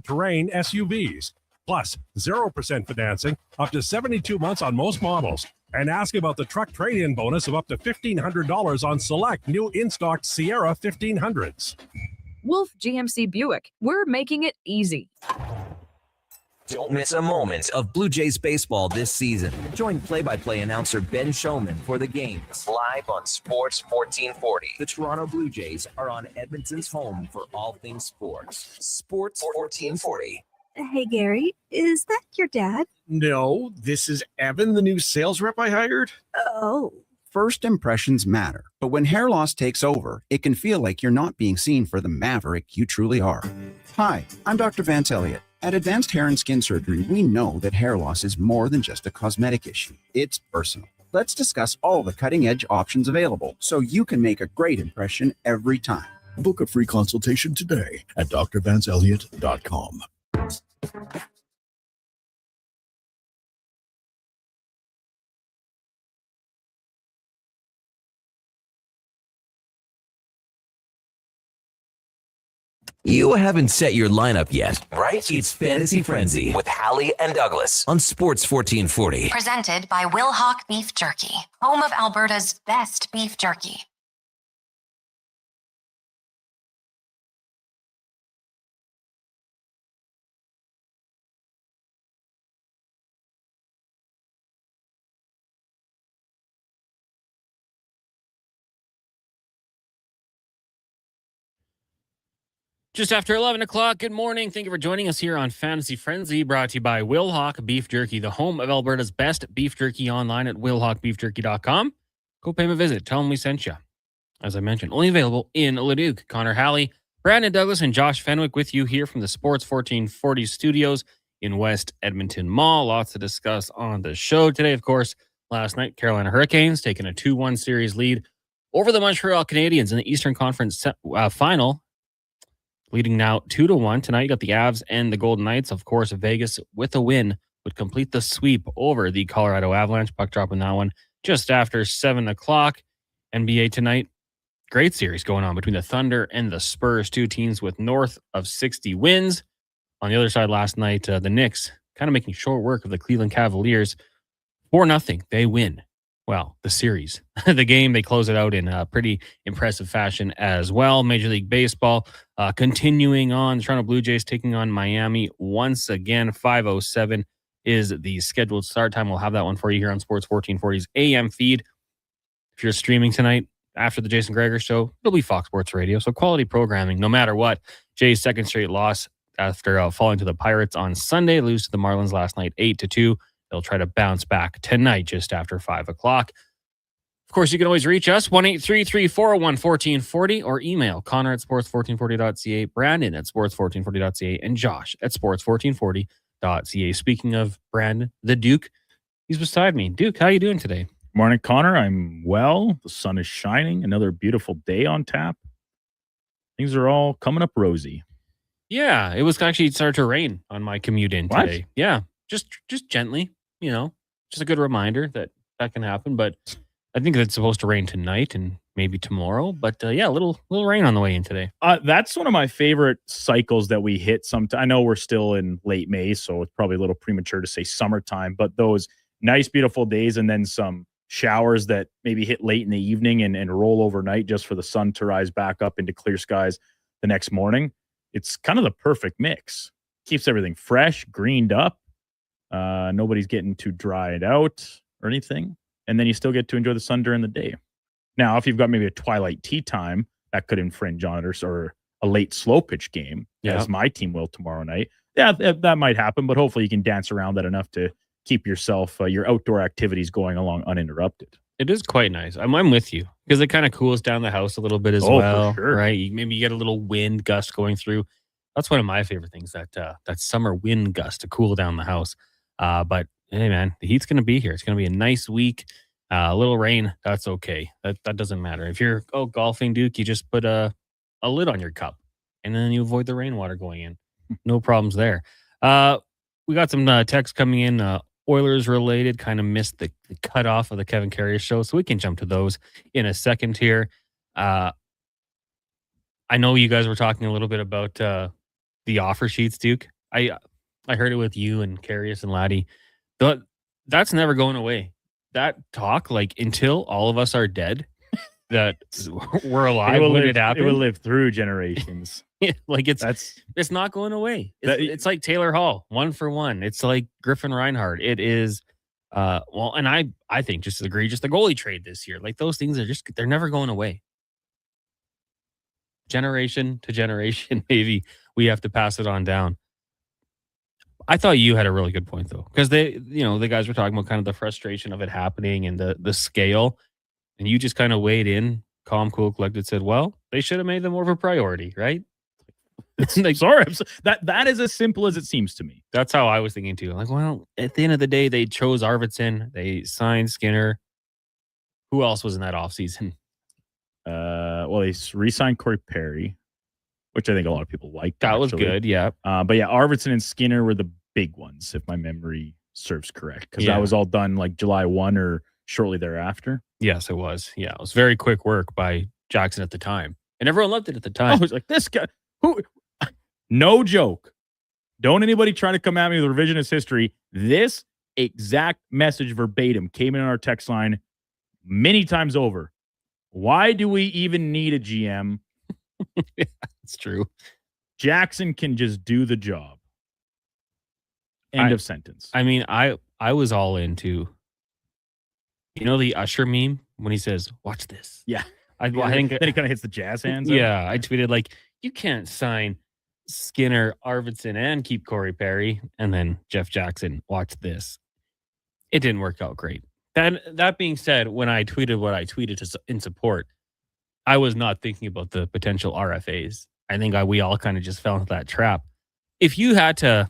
terrain SUVs. Plus, 0% financing, up to 72 months on most models. And ask about the truck trade-in bonus of up to $1,500 on select new in-stock Sierra 1500s. Wolf GMC Buick. We're making it easy. Don't miss a moment of Blue Jays baseball this season. Join play-by-play announcer Ben Showman for the games. Live on Sports 1440. The Toronto Blue Jays are on Edmonton's home for all things sports. Sports 1440. Hey, Gary, is that your dad? No, this is Evan, the new sales rep I hired. Oh. First impressions matter, but when hair loss takes over, it can feel like you're not being seen for the maverick you truly are. Hi, I'm Dr. Vance Elliott. At Advanced Hair and Skin Surgery, we know that hair loss is more than just a cosmetic issue. It's personal. Let's discuss all the cutting-edge options available so you can make a great impression every time. Book a free consultation today at drvanceelliott.com. You haven't set your lineup yet, right? It's Fantasy Frenzy with Halley and Douglas on Sports 1440. Presented by Wilhauk Beef Jerky, home of Alberta's best beef jerky. Just after 11 o'clock, good morning. Thank you for joining us here on Fantasy Frenzy, brought to you by Wilhauk Beef Jerky, the home of Alberta's best beef jerky, online at wilhaukbeefjerky.com. Go pay them a visit. Tell them we sent you. As I mentioned, only available in Leduc. Connor Halley, Brandon Douglas, and Josh Fenwick with you here from the Sports 1440 studios in West Edmonton Mall. Lots to discuss on the show today. Of course, last night, Carolina Hurricanes taking a 2-1 series lead over the Montreal Canadiens in the Eastern Conference final. Leading now 2-1. Tonight, you got the Avs and the Golden Knights. Of course, Vegas, with a win, would complete the sweep over the Colorado Avalanche. Puck dropping that one just after 7 o'clock. NBA tonight, great series going on between the Thunder and the Spurs, two teams with north of 60 wins. On the other side last night, the Knicks kind of making short work of the Cleveland Cavaliers. 4-0. They win. Well, the series. The game, they close it out in a pretty impressive fashion as well. Major League Baseball continuing on. The Toronto Blue Jays taking on Miami once again. 5:07 is the scheduled start time. We'll have that one for you here on Sports 1440's AM feed. If you're streaming tonight after the Jason Gregor show, it'll be Fox Sports Radio. So quality programming, no matter what. Jays' second straight loss after falling to the Pirates on Sunday. Lose to the Marlins last night, 8-2. They'll try to bounce back tonight just after 5 o'clock. Of course, you can always reach us, 1-833-401-1440, or email Connor at sports1440.ca, Brandon at sports1440.ca, and Josh at sports1440.ca. Speaking of Brandon, the Duke, he's beside me. Duke, how you doing today? Morning, Connor. I'm well. The sun is shining. Another beautiful day on tap. Things are all coming up rosy. Yeah, it was actually started to rain on my commute in today. Yeah, just gently. You know, just a good reminder that can happen. But I think it's supposed to rain tonight and maybe tomorrow. But yeah, a little rain on the way in today. That's one of my favorite cycles that we hit. I know we're still in late May, so it's probably a little premature to say summertime. But those nice, beautiful days and then some showers that maybe hit late in the evening and roll overnight just for the sun to rise back up into clear skies the next morning. It's kind of the perfect mix. Keeps everything fresh, greened up. Nobody's getting too dried out or anything. And then you still get to enjoy the sun during the day. Now, if you've got maybe a twilight tea time, that could infringe on it, or a late slow pitch game, as my team will tomorrow night. Yeah, that might happen, but hopefully you can dance around that enough to keep yourself, your outdoor activities going along uninterrupted. It is quite nice. I'm with you because it kind of cools down the house a little bit as well. For sure. Right? Maybe you get a little wind gust going through. That's one of my favorite things, that summer wind gust to cool down the house. But hey, man, the heat's going to be here. It's going to be a nice week. A little rain, that's okay. That doesn't matter. If you're golfing, Duke, you just put a lid on your cup, and then you avoid the rainwater going in. No problems there. We got some texts coming in, Oilers related. Kind of missed the cutoff of the Kevin Carrier show, so we can jump to those in a second here. I know you guys were talking a little bit about the offer sheets, Duke. I heard it with you and Carius and Laddie. That's never going away. That talk, like until all of us are dead, that we're alive when it happens. It will live through generations. Like it's not going away. It's like Taylor Hall, 1 for 1. It's like Griffin Reinhardt. It is and I think just as egregious the goalie trade this year. Like those things they're never going away. Generation to generation, maybe we have to pass it on down. I thought you had a really good point though, because the guys were talking about kind of the frustration of it happening and the scale, and you just kind of weighed in, calm, cool, collected, said, "Well, they should have made them more of a priority, right?" Like, sorry, that is as simple as it seems to me. That's how I was thinking too. Like, well, at the end of the day, they chose Arvidsson, they signed Skinner. Who else was in that offseason? Well, they re-signed Corey Perry, which I think a lot of people liked. That was good, yeah. But yeah, Arvidsson and Skinner were the big ones, if my memory serves correct, because that was all done like July 1 or shortly thereafter. Yes, it was. Yeah, it was very quick work by Jackson at the time, and everyone loved it at the time. I was like, this guy, who? No joke. Don't anybody try to come at me with revisionist history. This exact message verbatim came in our text line many times over. Why do we even need a GM? Yeah, it's true. Jackson can just do the job. End of sentence. I mean, I was all into, the Usher meme when he says, "Watch this." Yeah. I think then he kind of hits the jazz hands. Yeah. I tweeted like, you can't sign Skinner, Arvidsson, and keep Corey Perry. And then Jeff Jackson, watch this. It didn't work out great. That being said, when I tweeted what I tweeted in support, I was not thinking about the potential RFAs. I think we all kind of just fell into that trap. If you had to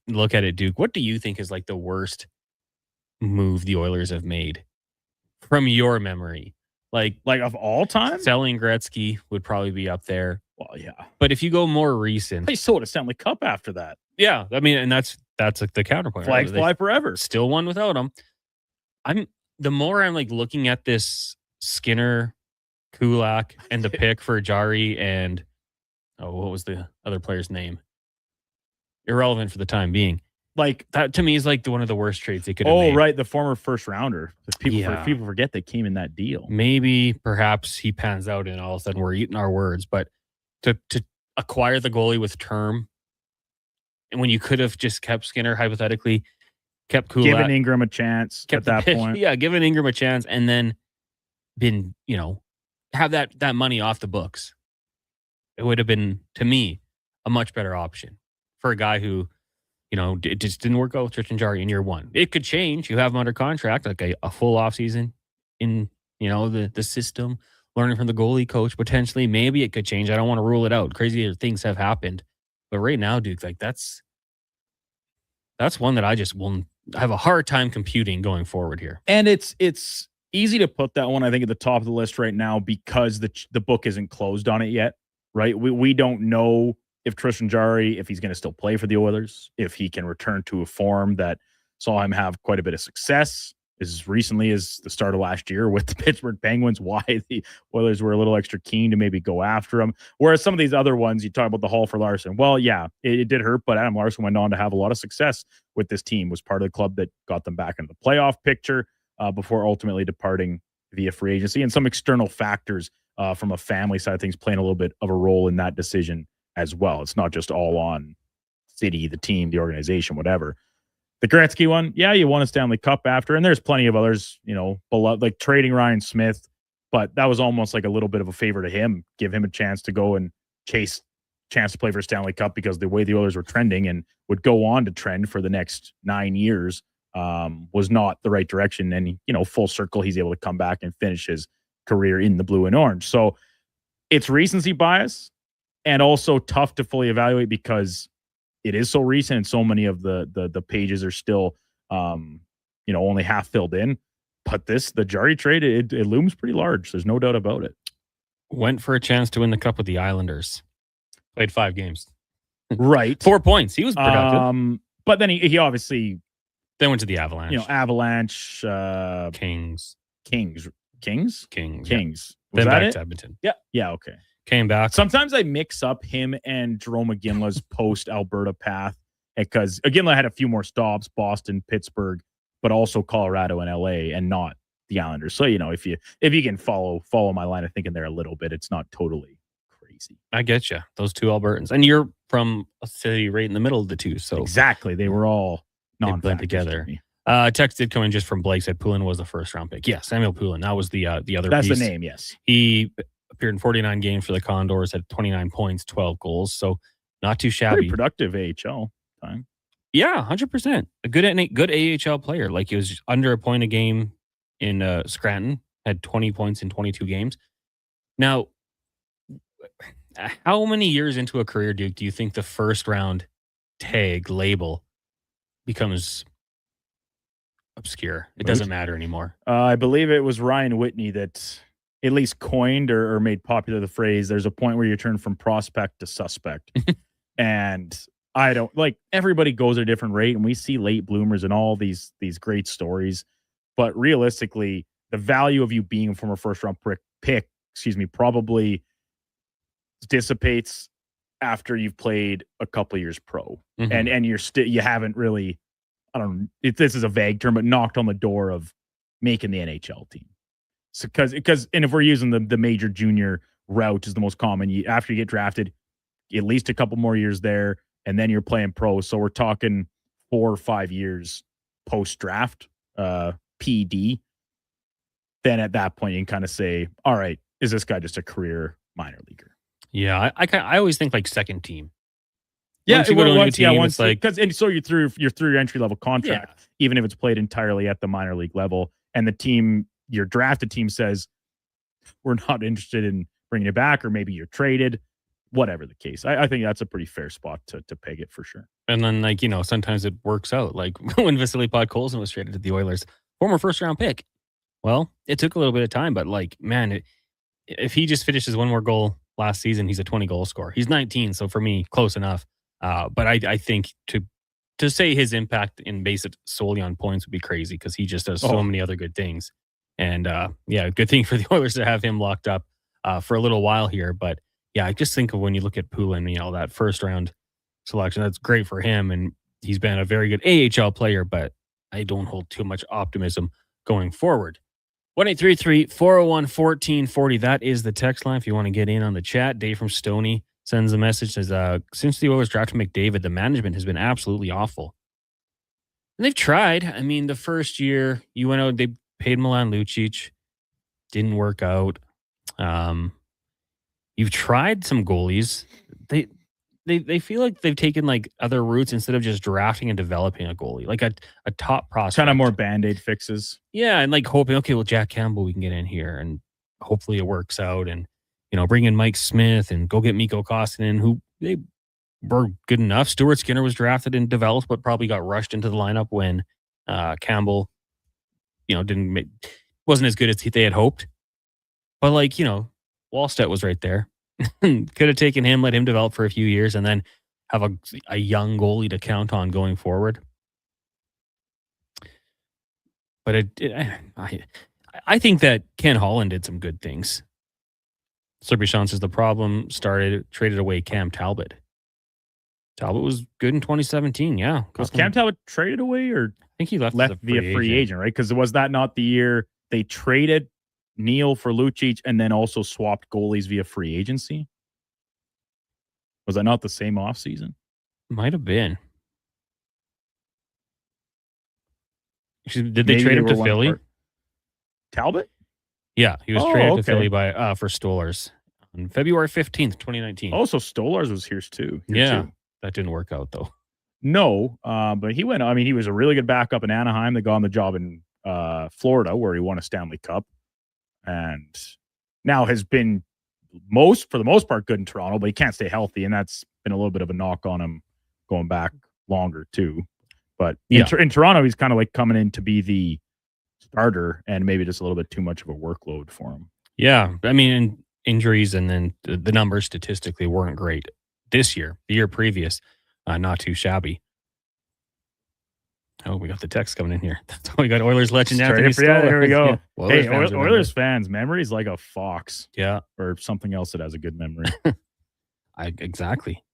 look at it, Duke, what do you think is like the worst move the Oilers have made from your memory? Like of all time? Selling Gretzky would probably be up there. Well, yeah. But if you go more recent, they sold a Stanley Cup after that. Yeah, I mean, and that's like the counterpoint. Flags fly forever. Still won without him. The more I'm like looking at this Skinner, Kulak, and the pick for Jari and what was the other player's name? Irrelevant for the time being. Like that to me is like one of the worst trades they could have made. Oh, right, the former first rounder. People forget they came in that deal. Maybe perhaps he pans out and all of a sudden we're eating our words, but to acquire the goalie with term, and when you could have just kept Skinner hypothetically, kept Kulak, given Ingram a chance at that point. Yeah, given Ingram a chance, and then been, have that money off the books. It would have been, to me, a much better option for a guy who, it just didn't work out with Tristan Jarry in year one. It could change. You have him under contract, like a full offseason in, the system, learning from the goalie coach, potentially. Maybe it could change. I don't want to rule it out. Crazier things have happened. But right now, Duke, like that's one that I just will have a hard time computing going forward here. And it's easy to put that one, I think, at the top of the list right now because the book isn't closed on it yet, right? We don't know if Tristan Jarry, if he's going to still play for the Oilers, if he can return to a form that saw him have quite a bit of success as recently as the start of last year with the Pittsburgh Penguins, why the Oilers were a little extra keen to maybe go after him. Whereas some of these other ones, you talk about the haul for Larson. Well, yeah, it did hurt, but Adam Larson went on to have a lot of success with this team, was part of the club that got them back into the playoff picture before ultimately departing via free agency, and some external factors from a family side of things playing a little bit of a role in that decision as well. It's not just all on City, the team, the organization, whatever. The Gretzky one, yeah, you won a Stanley Cup after, and there's plenty of others, below, like trading Ryan Smith, but that was almost like a little bit of a favor to him, give him a chance to go and chase chance to play for a Stanley Cup, because the way the Oilers were trending and would go on to trend for the next 9 years was not the right direction. And, full circle, he's able to come back and finish his career in the blue and orange. So it's recency bias and also tough to fully evaluate because it is so recent and so many of the pages are still, only half filled in. But the Jarry trade, it looms pretty large. There's no doubt about it. Went for a chance to win the Cup with the Islanders. Played 5 games. Right. 4 points. He was productive. But then he obviously... Then went to the Avalanche. Avalanche. Kings. Kings. Yeah. Was then that back it? to Edmonton. Yeah, okay. Came back. Sometimes I mix up him and Jerome McGinley's post-Alberta path because McGinley had a few more stops, Boston, Pittsburgh, but also Colorado and LA, and not the Islanders. So, if you can follow my line of thinking there a little bit, it's not totally crazy. I get you. Those two Albertans. And you're from a city right in the middle of the two. So Exactly. They were all blend together. Text did come in just from Blake, said Poulin was the first round pick. Yeah, Samuel Poulin. That was the other That's piece. the name, yes. He appeared in 49 games for the Condors, had 29 points, 12 goals. So not too shabby. Pretty productive AHL time. Yeah, 100%. A good AHL player. Like, he was under a point a game in Scranton, had 20 points in 22 games. Now, how many years into a career, Duke, do you think the first round tag label becomes obscure? It doesn't matter anymore. I believe it was Ryan Whitney that at least coined or made popular the phrase, there's a point where you turn from prospect to suspect. And I don't, like, everybody goes at a different rate, and we see late bloomers and all these great stories. But realistically, the value of you being from a first round pick, probably dissipates after you've played a couple of years pro. Mhm. And you haven't really, this is a vague term, but knocked on the door of making the NHL team. So because if we're using the major junior route is the most common, after you get drafted, at least a couple more years there, and then you're playing pro. So we're talking 4 or 5 years post draft, PD. Then at that point you can kind of say, all right, is this guy just a career minor leaguer? Yeah, I always think like second team. Yeah, Once you go to a new team, it's like, and so you're through your entry level contract, even if it's played entirely at the minor league level, and the team, your drafted team, says we're not interested in bringing it back, or maybe you're traded, whatever the case. I think that's a pretty fair spot to peg it for sure. and then, like, sometimes it works out. Like when Vasily Podkolzin was traded to the Oilers, former first round pick. Well, it took a little bit of time, but like, man, if he just finishes one more goal last season, he's a 20 goal scorer. He's 19, so for me, close enough. But I think to say his impact and base it solely on points would be crazy, because he just does so many other good things. And good thing for the Oilers to have him locked up for a little while here. But yeah, I just think of when you look at Poulin, that first round selection, that's great for him, and he's been a very good AHL player. But I don't hold too much optimism going forward. 1-833-401-1440. That is the text line if you want to get in on the chat. Dave from Stoney sends a message, says, since the Oilers drafted McDavid, the management has been absolutely awful. And they've tried. I mean, the first year you went out, they paid Milan Lucic. Didn't work out. You've tried some goalies. They feel like they've taken like other routes instead of just drafting and developing a goalie, like a top prospect. Kind of more Band-Aid fixes. Yeah, and like hoping, okay, well, Jack Campbell, we can get in here, and hopefully it works out. And, bring in Mike Smith and go get Mikko Koskinen, who they were good enough. Stuart Skinner was drafted and developed, but probably got rushed into the lineup when Campbell, wasn't as good as they had hoped. But like, Wallstedt was right there. Could have taken him, let him develop for a few years, and then have a young goalie to count on going forward. But I think that Ken Holland did some good things. Serbichon says the problem traded away Cam Talbot. Talbot was good in 2017, yeah. Was Cam Talbot traded away, or I think he left via free agent, right? Because was that not the year they traded Neil for Lucic and then also swapped goalies via free agency? Was that not the same offseason? Might have been. Did they trade him to Philly? Talbot? Yeah, he was traded to Philly for Stolars on February 15th, 2019. Oh, so Stolars was here too. That didn't work out though. No, but he went. I mean, he was a really good backup in Anaheim. They got him the job in Florida, where he won a Stanley Cup, and now has been for the most part good in Toronto. But he can't stay healthy, and that's been a little bit of a knock on him going back longer too. But in Toronto, he's kind of like coming in to be the starter, and maybe just a little bit too much of a workload for him. Yeah, I mean, injuries and then the numbers statistically weren't great this year. The year previous, not too shabby. Oh, we got the text coming in here. That's we got Oilers legend Straight Anthony up, yeah, there we go. Oilers Hey, fans remember. Oilers fans, memory's like a fox. Yeah. Or something else that has a good memory. Exactly.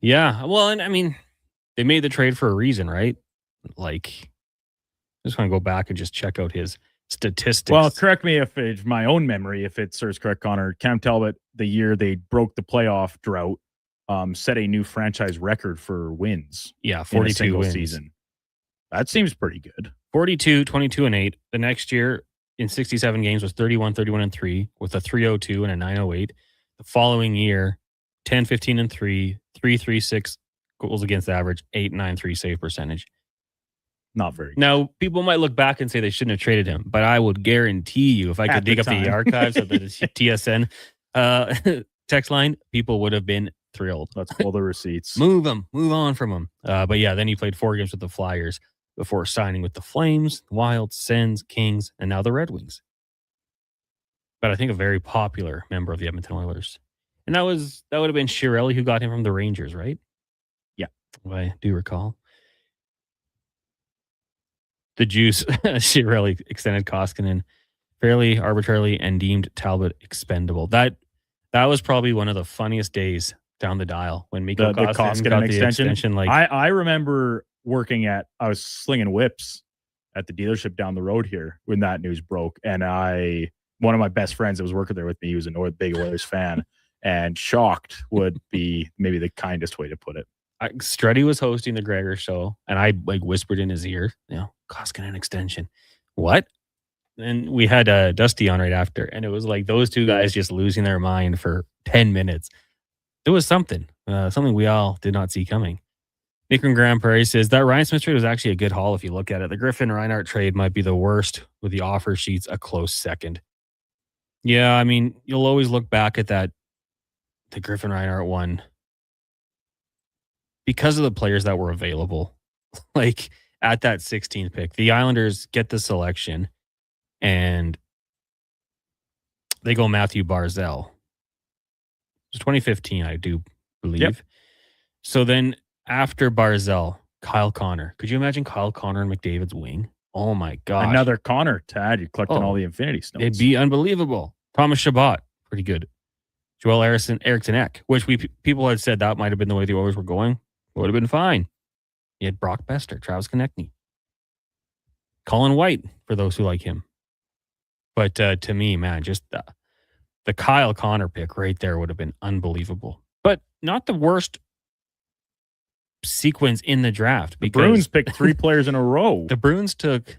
Yeah. Well, and I mean, they made the trade for a reason, right? Like, I just want to go back and just check out his statistics. Well, correct me if it's my own memory, if it serves correct, Connor. Cam Talbot, the year they broke the playoff drought, set a new franchise record for wins. Yeah, in a 42 single wins. season. That seems pretty good. 42, 22, and 8. The next year in 67 games was 31, 31, and 3 with a 302 and a 908. The following year, 10, 15, and 3, 336 goals against average, 893 save percentage. Not very good. Now, people might look back and say they shouldn't have traded him, but I would guarantee you, if I could At the dig up the time. archives of the TSN text line, people would have been thrilled. Let's pull the receipts. Move on from him. But yeah, then he played 4 games with the Flyers before signing with the Flames, Wild, Sens, Kings, and now the Red Wings. But I think a very popular member of the Edmonton Oilers. And that would have been Chiarelli who got him from the Rangers, right? Yeah. I do recall. The Juice, Chiarelli extended Koskinen fairly arbitrarily and deemed Talbot expendable. That was probably one of the funniest days down the dial when Mikko Koskinen got the extension. Like, I remember I was slinging whips at the dealership down the road here when that news broke. And one of my best friends that was working there with me, he was a big Oilers fan, and shocked would be maybe the kindest way to put it. Struddy was hosting the Gregor show, and I whispered in his ear, Koskinen extension. What? And we had Dusty on right after, and it was like those two guys just losing their mind for 10 minutes. It was something we all did not see coming. Nick from Grand Prairie says that Ryan Smith trade was actually a good haul if you look at it. The Griffin Reinhart trade might be the worst, with the offer sheets a close second. Yeah, I mean, you'll always look back at the Griffin Reinhart one because of the players that were available. Like at that 16th pick, the Islanders get the selection and they go Matthew Barzal. It was 2015, I do believe. Yep. So then after Barzal, Kyle Connor. Could you imagine Kyle Connor and McDavid's wing? Oh my gosh. Another Connor to add. You're collecting all the Infinity Stones. It'd be unbelievable. Thomas Chabot, pretty good. Joel Eriksson Ek, which people had said that might have been the way the Oilers were going. Would have been fine. You had Brock Bester, Travis Konechny, Colin White, for those who like him. But to me, man, just the Kyle Connor pick right there would have been unbelievable. But not the worst sequence in the draft. The Bruins picked 3 players in a row. The Bruins took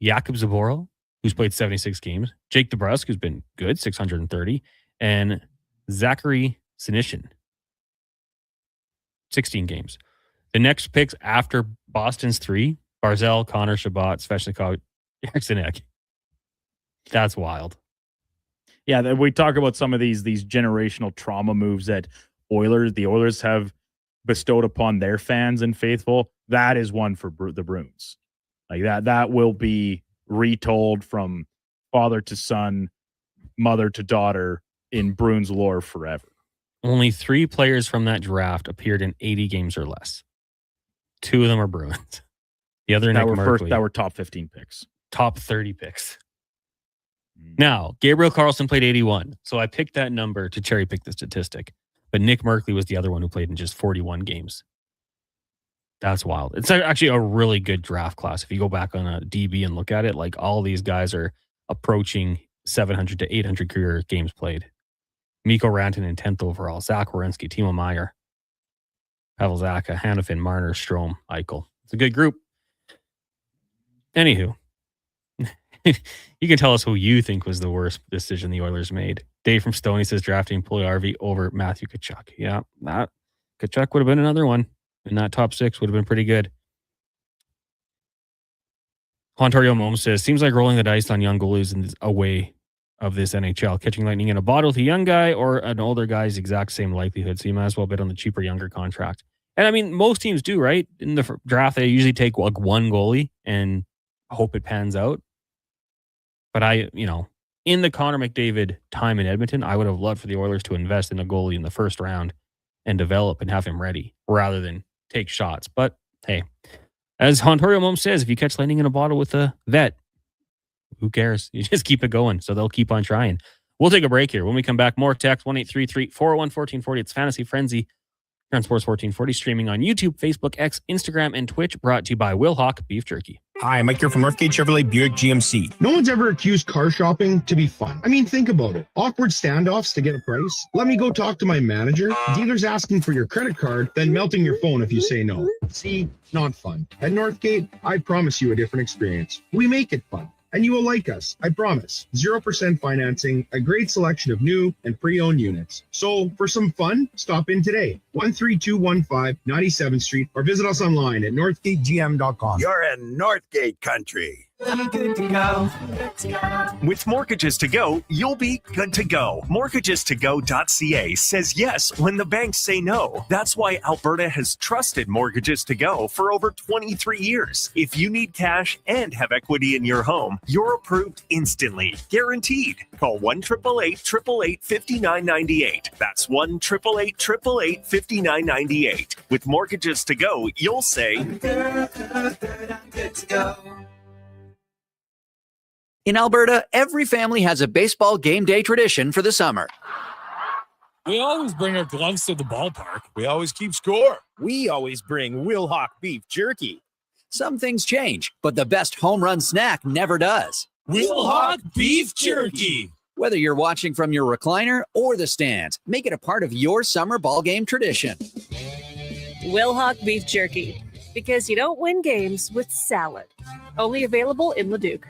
Jakub Zaboral, who's played 76 games, Jake DeBrusk, who's been good, 630, and Zachary Sinishin, 16 games. The next picks after Boston's 3, Barzal, Connor, Chabot, Svechnikov, Eriksson Ek. That's wild. Yeah, we talk about some of these generational trauma moves that the Oilers have bestowed upon their fans and faithful. That is one for the Bruins. Like that will be retold from father to son, mother to daughter in Bruins lore forever. Only 3 players from that draft appeared in 80 games or less. 2 of them are Bruins. The other that were top 15 picks. Top 30 picks. Now, Gabriel Carlson played 81, so I picked that number to cherry pick the statistic. But Nick Merkley was the other one who played in just 41 games. That's wild. It's actually a really good draft class. If you go back on a DB and look at it, like all these guys are approaching 700 to 800 career games played. Mikko Rantanen, 10th overall. Zach Werenski, Timo Meier, Pavel Zacha, Hanifin, Marner, Strome, Eichel. It's a good group. Anywho, you can tell us who you think was the worst decision the Oilers made. Dave from Stoney says drafting Puljujärvi over Matthew Tkachuk. Yeah, that Tkachuk would have been another one. And that top 6 would have been pretty good. Ontario Mom says, seems like rolling the dice on young goalies in a way of this NHL. Catching lightning in a bottle to a young guy or an older guy's exact same likelihood. So you might as well bet on the cheaper, younger contract. And I mean, most teams do, right? In the draft, they usually take like one goalie and hope it pans out. But in the Connor McDavid time in Edmonton, I would have loved for the Oilers to invest in a goalie in the first round and develop and have him ready rather than take shots. But hey, As Hontorio Mom says, if you catch lightning in a bottle with a vet, who cares? You just keep it going, so they'll keep on trying. We'll take a break here. When we come back, more text 1-833-401-1440. It's Fantasy Frenzy here on Sports 1440, streaming on YouTube, Facebook, X, Instagram, and Twitch. Brought to you by Will Hawk Beef Jerky. Hi, Mike here from Northgate Chevrolet Buick GMC. No one's ever accused car shopping to be fun. I mean, think about it. Awkward standoffs to get a price. Let me go talk to my manager. Dealers asking for your credit card, then melting your phone if you say no. See, not fun. At Northgate, I promise you a different experience. We make it fun. And you will like us, I promise. 0% financing, a great selection of new and pre-owned units. So for some fun, stop in today. 13215 97th Street or visit us online at northgategm.com. You're in Northgate country. Good to go. Good to go. With Mortgages to Go, you'll be good to go. Mortgagestogo.ca says yes when the banks say no. That's why Alberta has trusted Mortgages to Go for over 23 years. If you need cash and have equity in your home, you're approved instantly, guaranteed. Call 1-888-888-5998. That's 1-888-888-5998. With Mortgages to Go, you'll say, I'm good to go. In Alberta, every family has a baseball game day tradition for the summer. We always bring our gloves to the ballpark. We always keep score. We always bring Will Hawk Beef Jerky. Some things change, but the best home run snack never does. Will Hawk Beef Jerky. Whether you're watching from your recliner or the stands, make it a part of your summer ball game tradition. Will Hawk Beef Jerky, because you don't win games with salad. Only available in Leduc.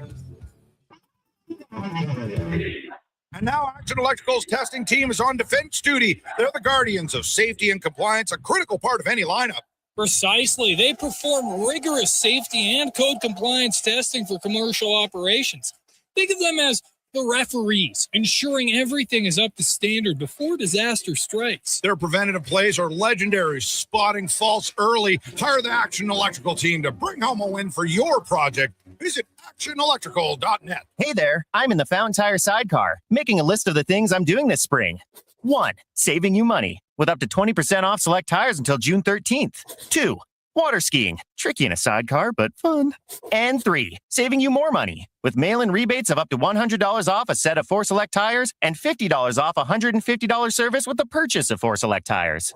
And now Action Electrical's testing team is on defense duty. They're the guardians of safety and compliance, a critical part of any lineup. Precisely. They perform rigorous safety and code compliance testing for commercial operations. Think of them as the referees, ensuring everything is up to standard before disaster strikes. Their preventative plays are legendary, spotting faults early. Hire the Action Electrical team to bring home a win for your project. Visit actionelectrical.net. Hey there, I'm in the Fountain Tire sidecar, making a list of the things I'm doing this spring. 1. Saving you money, with up to 20% off select tires until June 13th. 2. Water skiing, tricky in a sidecar, but fun. And 3. Saving you more money, with mail-in rebates of up to $100 off a set of 4 select tires and $50 off a $150 service with the purchase of 4 select tires.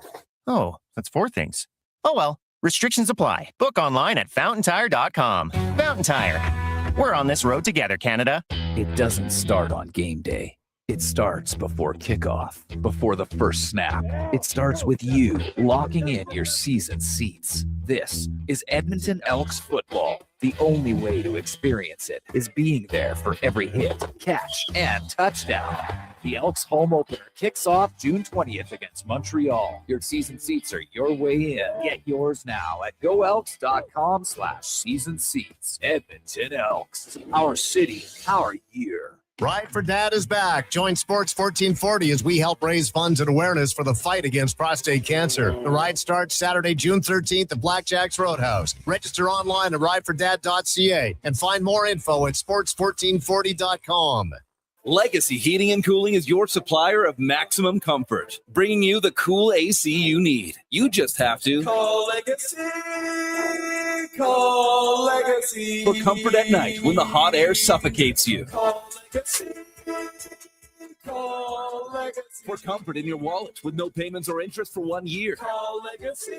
Oh, that's 4 things. Oh well, restrictions apply. Book online at fountaintire.com. Fountain Tire. We're on this road together, Canada. It doesn't start on game day. It starts before kickoff, before the first snap. It starts with you locking in your season seats. This is Edmonton Elks football. The only way to experience it is being there for every hit, catch, and touchdown. The Elks home opener kicks off June 20th against Montreal. Your season seats are your way in. Get yours now at goelks.com/season seats. Edmonton Elks. Our city, our year. Ride for Dad is back. Join Sports 1440 as we help raise funds and awareness for the fight against prostate cancer. The ride starts Saturday, June 13th at Blackjack's Roadhouse. Register online at ridefordad.ca and find more info at sports1440.com. Legacy Heating and Cooling is your supplier of maximum comfort, bringing you the cool AC you need. You just have to call Legacy. Call Legacy. For comfort at night when the hot air suffocates you. Call Legacy. Call Legacy. For comfort in your wallet with no payments or interest for 1 year. Call Legacy.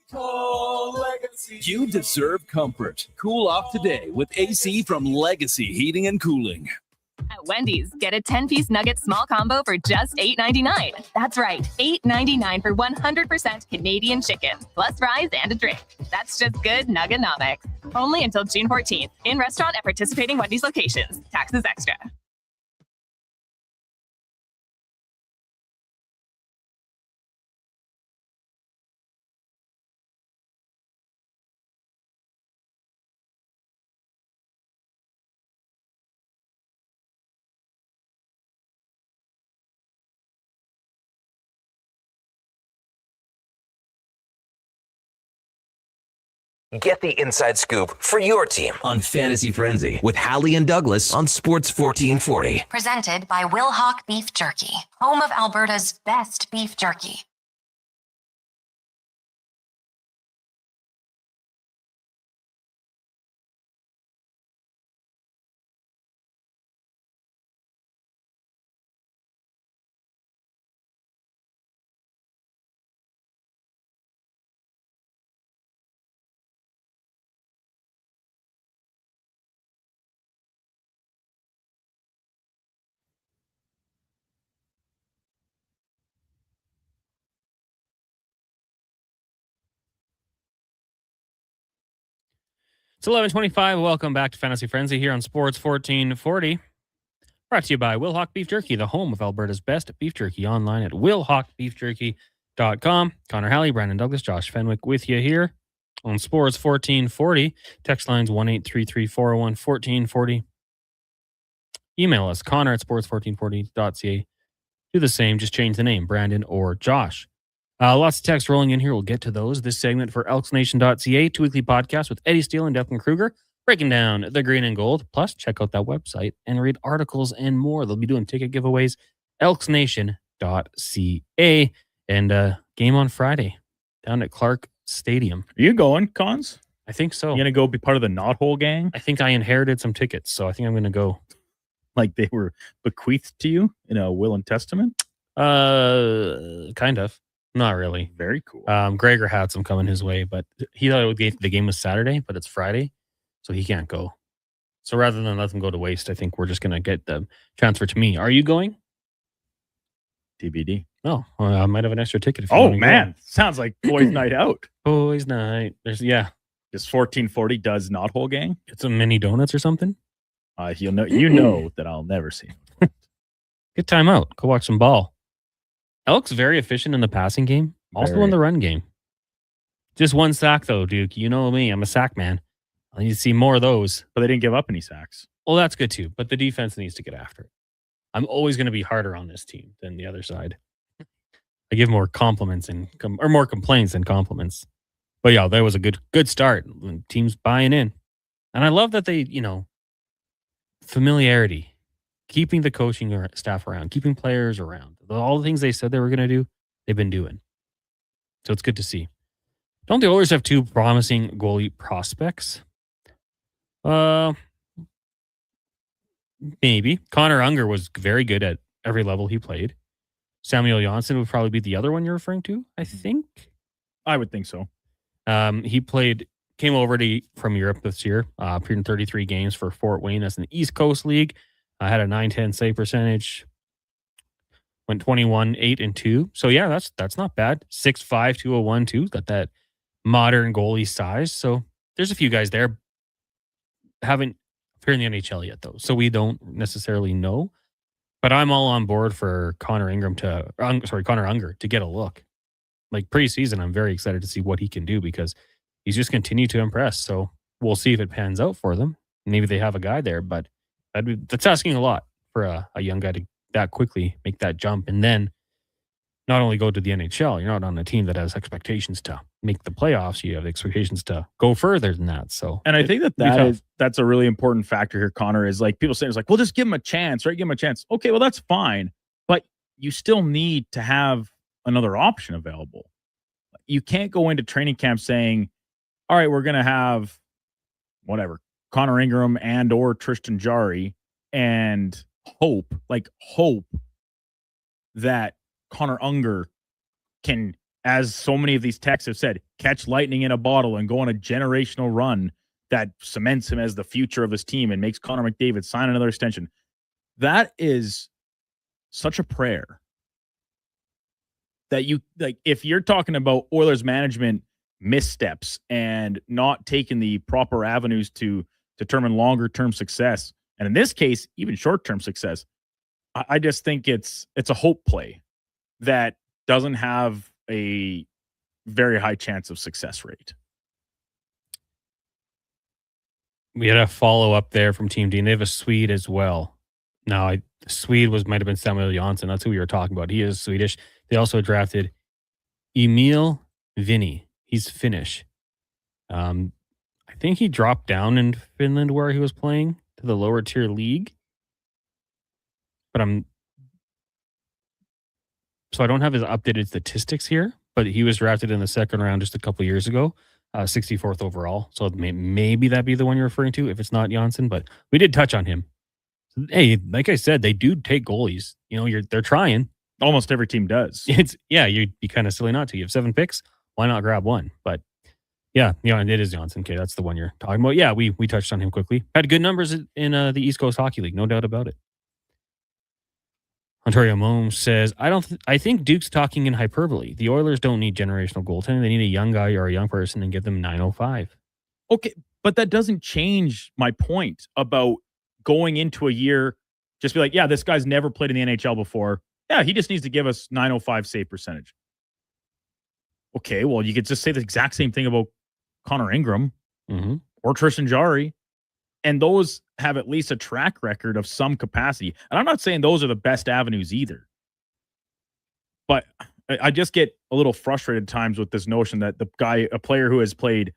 Call Legacy. You deserve comfort. Cool off today with AC from Legacy Heating and Cooling. At Wendy's, get a 10-piece nugget small combo for just $8.99. That's right, $8.99 for 100% Canadian chicken, plus fries and a drink. That's just good nuggenomics. Only until June 14th. In restaurant at participating Wendy's locations. Taxes extra. Get the inside scoop for your team on Fantasy Frenzy with Halley and Douglas on Sports 1440. Presented by Will Hawk Beef Jerky, home of Alberta's best beef jerky. It's 11:25. Welcome back to Fantasy Frenzy here on Sports 1440. Brought to you by Will Hawk Beef Jerky, the home of Alberta's best beef jerky, online at willhawkbeefjerky.com. Connor Halley, Brandon Douglas, Josh Fenwick with you here on Sports 1440. Text lines 1-833-401-1440. Email us, Connor at sports1440.ca. Do the same, just change the name, Brandon or Josh. Lots of text rolling in here. We'll get to those. This segment for elksnation.ca, 2 weekly podcast with Eddie Steele and Declan Kruger, breaking down the green and gold. Plus, check out that website and read articles and more. They'll be doing ticket giveaways, elksnation.ca. And game on Friday down at Clark Stadium. Are you going, Cons? I think so. You going to go be part of the Knothole gang? I think I inherited some tickets, so I think I'm going to go. Like they were bequeathed to you in a will and testament? Kind of. Not really. Very cool. Gregor had some coming his way, but he thought the game was Saturday, but it's Friday, so he can't go. So rather than let them go to waste, I think we're just going to get them transferred to me. Are you going? TBD. Oh, well, I might have an extra ticket. If you Oh, want to man. go. Sounds like boys' night out. Boys' night. This 1440 does Knothole gang? Get some mini donuts or something? You know that I'll never see him. Good time out. Go watch some ball. Elk's very efficient in the passing game, also in the run game. Just one sack, though, Duke. You know me. I'm a sack man. I need to see more of those. But they didn't give up any sacks. Well, that's good, too. But the defense needs to get after it. I'm always going to be harder on this team than the other side. I give more compliments or more complaints than compliments. But yeah, that was a good start. Team's buying in. And I love that they, familiarity. Keeping the coaching staff around, keeping players around. All the things they said they were going to do, they've been doing. So it's good to see. Don't the Oilers have 2 promising goalie prospects? Maybe. Connor Unger was very good at every level he played. Samuel Janssen would probably be the other one you're referring to, I think. I would think so. He came over from Europe this year, appeared in 33 games for Fort Wayne as an East Coast League. I had a .910 save percentage. Went 21, 8, and 2. So yeah, that's not bad. 6'5", 201 too. Got that modern goalie size. So there's a few guys there. Haven't appeared in the NHL yet though, so we don't necessarily know. But I'm all on board for Connor Unger to get a look. Like preseason, I'm very excited to see what he can do because he's just continued to impress. So we'll see if it pans out for them. Maybe they have a guy there, but that's asking a lot for a young guy to that quickly make that jump and then not only go to the NHL. You're not on a team that has expectations to make the playoffs. You have expectations to go further than that. So, and I think that's a really important factor here, Connor, is like people say it's like, well, just give him a chance, right? Give him a chance. Okay, well, that's fine. But you still need to have another option available. You can't go into training camp saying, all right, we're going to have whatever, Connor Ingram and or Tristan Jarry and hope that Connor Unger can, as so many of these texts have said, catch lightning in a bottle and go on a generational run that cements him as the future of this team and makes Connor McDavid sign another extension. That is such a prayer that if you're talking about Oilers management missteps and not taking the proper avenues to determine longer-term success, and in this case, even short-term success, I just think it's a hope play that doesn't have a very high chance of success rate. We had a follow-up there from Team Dean. They have a Swede as well. Now, Swede might have been Samuel Janssen. That's who we were talking about. He is Swedish. They also drafted Emil Vinny. He's Finnish. I think he dropped down in Finland where he was playing to the lower tier league. But I don't have his updated statistics here, but he was drafted in the second round just a couple years ago, 64th overall. So maybe that'd be the one you're referring to if it's not Janssen, but we did touch on him. Hey, like I said, they do take goalies. They're trying. Almost every team does. You'd be kind of silly not to. You have 7 picks. Why not grab one? But yeah, it is Janssen. Okay, that's the one you're talking about. Yeah, we touched on him quickly. Had good numbers in the East Coast Hockey League, no doubt about it. Ontario Mome says, I think Duke's talking in hyperbole. The Oilers don't need generational goaltending. They need a young guy or a young person and give them 905. Okay, But that doesn't change my point about going into a year, just be like, yeah, this guy's never played in the NHL before. Yeah, he just needs to give us 905 save percentage. Okay, well, you could just say the exact same thing about Connor Ingram or Tristan Jarry. And those have at least a track record of some capacity. And I'm not saying those are the best avenues either. But I just get a little frustrated at times with this notion that a player who has played,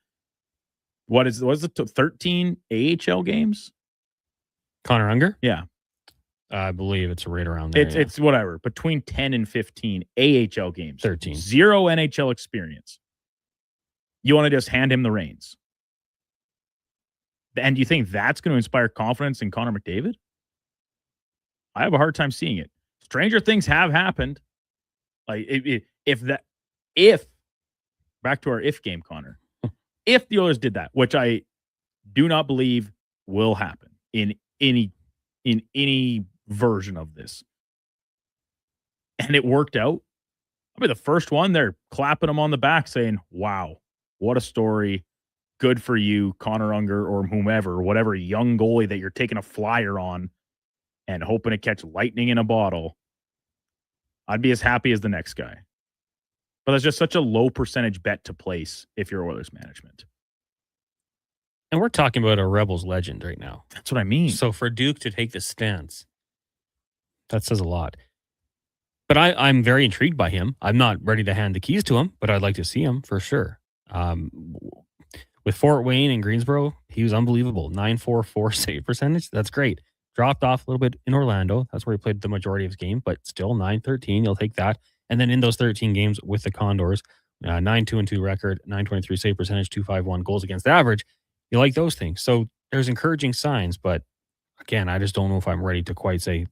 what is it, 13 AHL games? Connor Unger? Yeah. I believe it's right around there. It's whatever, between 10 and 15 AHL games. 13. 0 NHL experience. You want to just hand him the reins. And do you think that's going to inspire confidence in Connor McDavid? I have a hard time seeing it. Stranger things have happened. Like if back to our if game, Connor, if the Oilers did that, which I do not believe will happen in any version of this, and it worked out, I'll be the first one there clapping him on the back saying, wow, what a story. Good for you, Connor Unger or whomever, whatever young goalie that you're taking a flyer on and hoping to catch lightning in a bottle. I'd be as happy as the next guy. But that's just such a low percentage bet to place if you're Oilers management. And we're talking about a Rebels legend right now. That's what I mean. So for Duke to take this stance, that says a lot. But I'm very intrigued by him. I'm not ready to hand the keys to him, but I'd like to see him for sure. With Fort Wayne and Greensboro, he was unbelievable. 944 save percentage. That's great. Dropped off a little bit in Orlando. That's where he played the majority of his game, but still 913. You'll take that. And then in those 13 games with the Condors, 9-2-2 record, 923 save percentage, 251 goals against average. You like those things. So there's encouraging signs, but again, I just don't know if I'm ready to quite say,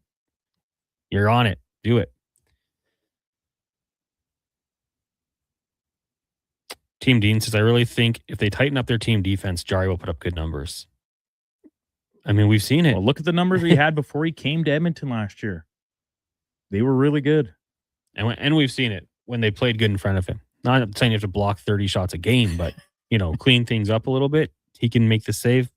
you're on it. Do it. Team Dean says, I really think if they tighten up their team defense, Jarry will put up good numbers. I mean, we've seen it. Well, look at the numbers he had before he came to Edmonton last year. They were really good. And we've seen it when they played good in front of him. Not saying you have to block 30 shots a game, but, clean things up a little bit. He can make the save.